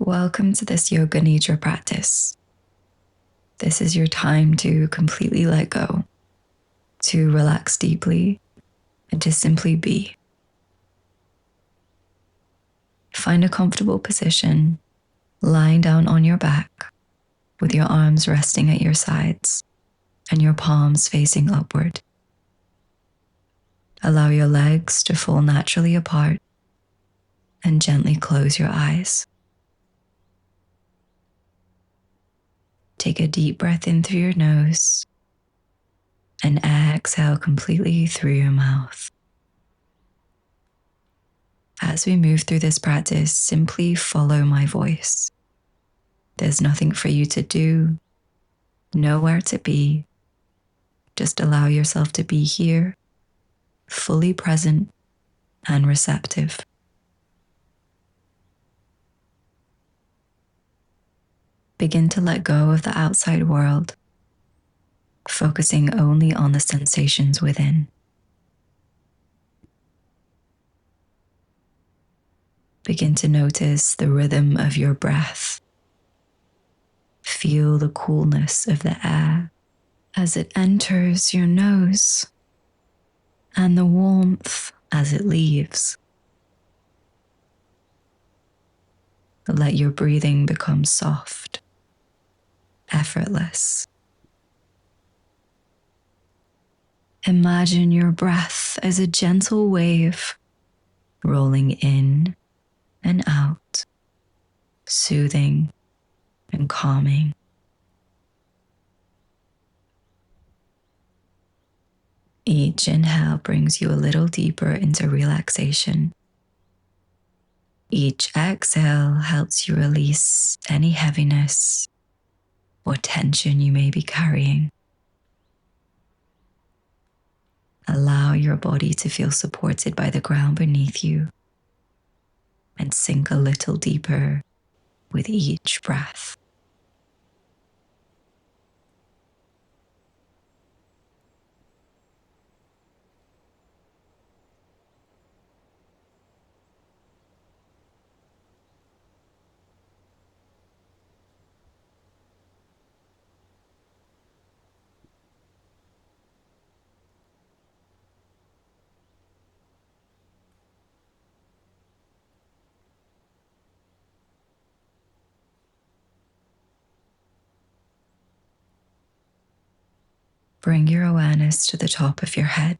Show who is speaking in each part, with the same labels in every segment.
Speaker 1: Welcome to this Yoga Nidra practice. This is your time to completely let go, to relax deeply, and to simply be. Find a comfortable position, lying down on your back, with your arms resting at your sides and your palms facing upward. Allow your legs to fall naturally apart and gently close your eyes. Take a deep breath in through your nose and exhale completely through your mouth. As we move through this practice, simply follow my voice. There's nothing for you to do, nowhere to be. Just allow yourself to be here, fully present and receptive. Begin to let go of the outside world, focusing only on the sensations within. Begin to notice the rhythm of your breath. Feel the coolness of the air as it enters your nose and the warmth as it leaves. Let your breathing become soft, effortless. Imagine your breath as a gentle wave rolling in and out, soothing and calming. Each inhale brings you a little deeper into relaxation. Each exhale helps you release any heaviness or tension you may be carrying. Allow your body to feel supported by the ground beneath you and sink a little deeper with each breath. Bring your awareness to the top of your head.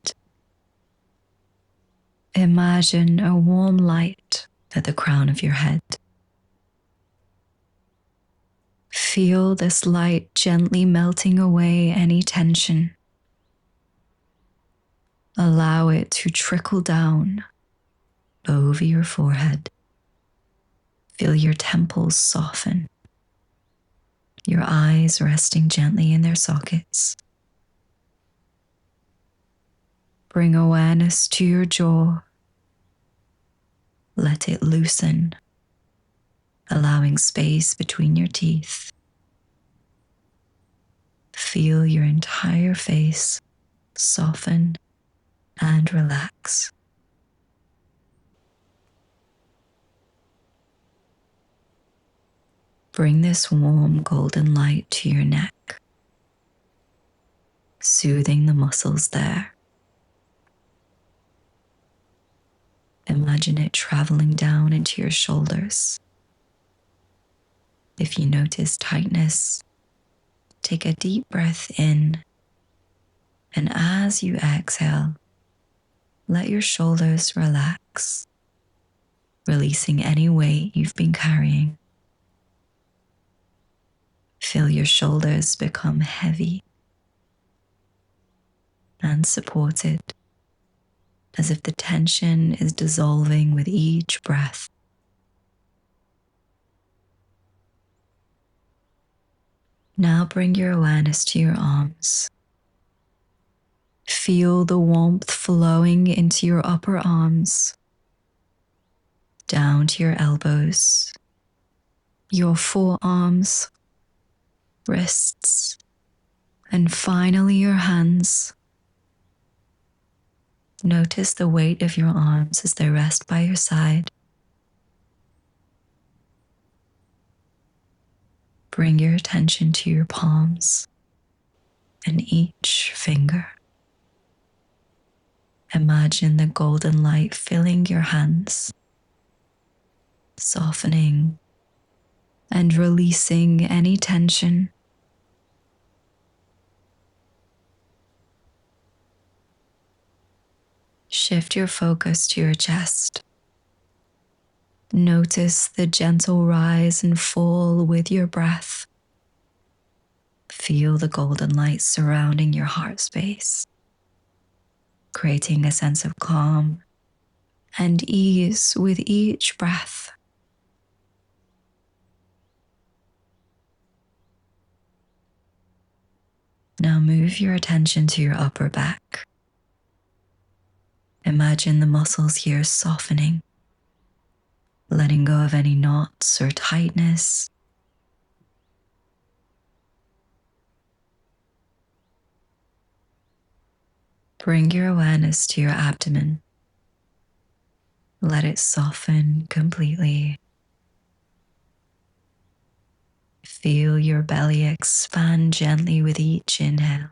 Speaker 1: Imagine a warm light at the crown of your head. Feel this light gently melting away any tension. Allow it to trickle down over your forehead. Feel your temples soften, your eyes resting gently in their sockets. Bring awareness to your jaw. Let it loosen, allowing space between your teeth. Feel your entire face soften and relax. Bring this warm golden light to your neck, soothing the muscles there. Imagine it traveling down into your shoulders. If you notice tightness, take a deep breath in, and as you exhale, let your shoulders relax, releasing any weight you've been carrying. Feel your shoulders become heavy and supported, as if the tension is dissolving with each breath. Now bring your awareness to your arms. Feel the warmth flowing into your upper arms, down to your elbows, your forearms, wrists, and finally your hands. Notice the weight of your arms as they rest by your side. Bring your attention to your palms and each finger. Imagine the golden light filling your hands, softening and releasing any tension. Shift your focus to your chest. Notice the gentle rise and fall with your breath. Feel the golden light surrounding your heart space, creating a sense of calm and ease with each breath. Now move your attention to your upper back. Imagine the muscles here softening, letting go of any knots or tightness. Bring your awareness to your abdomen. Let it soften completely. Feel your belly expand gently with each inhale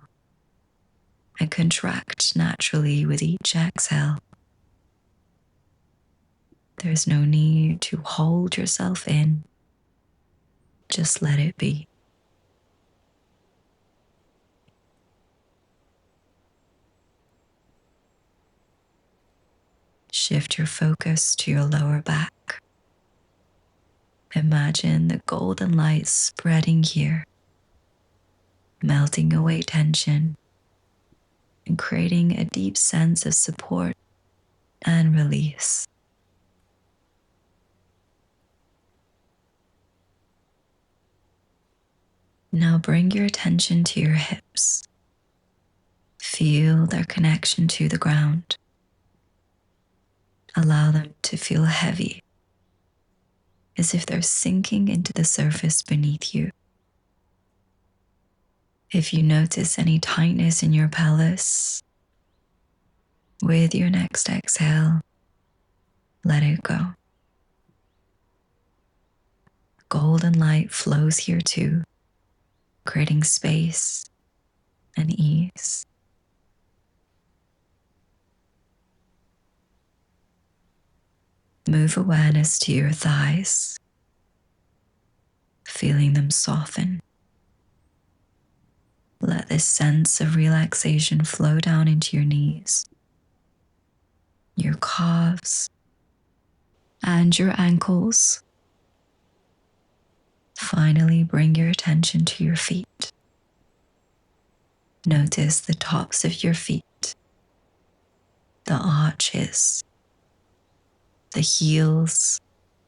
Speaker 1: and contract naturally with each exhale. There's no need to hold yourself in. Just let it be. Shift your focus to your lower back. Imagine the golden light spreading here, melting away tension and creating a deep sense of support and release. Now bring your attention to your hips. Feel their connection to the ground. Allow them to feel heavy, as if they're sinking into the surface beneath you. If you notice any tightness in your pelvis, with your next exhale, let it go. Golden light flows here too, creating space and ease. Move awareness to your thighs, feeling them soften. Let this sense of relaxation flow down into your knees, your calves, and your ankles. Finally, bring your attention to your feet. Notice the tops of your feet, the arches, the heels,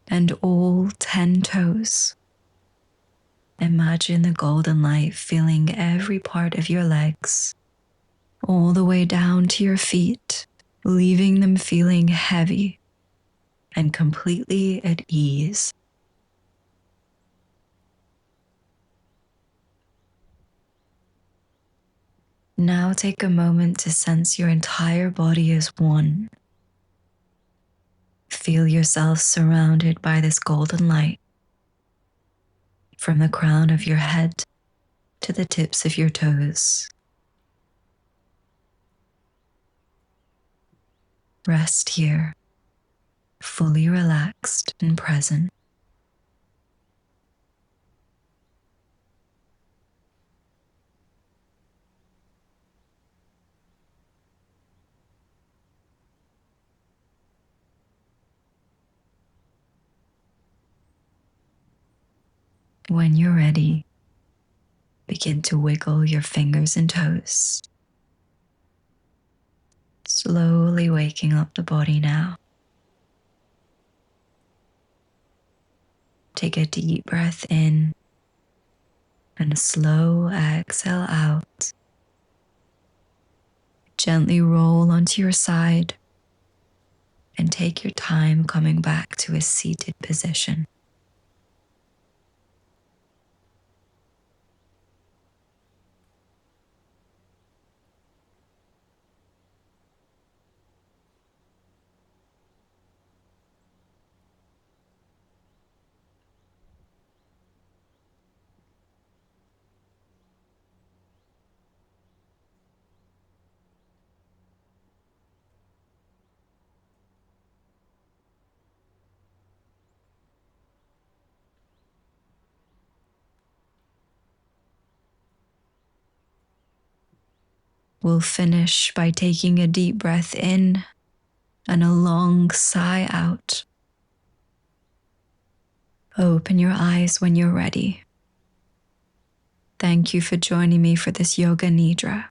Speaker 1: and all 10 toes. Imagine the golden light filling every part of your legs, all the way down to your feet, leaving them feeling heavy and completely at ease. Now take a moment to sense your entire body as one. Feel yourself surrounded by this golden light, from the crown of your head to the tips of your toes. Rest here, fully relaxed and present. When you're ready, begin to wiggle your fingers and toes, slowly waking up the body now. Take a deep breath in and a slow exhale out. Gently roll onto your side and take your time coming back to a seated position. We'll finish by taking a deep breath in and a long sigh out. Open your eyes when you're ready. Thank you for joining me for this Yoga Nidra.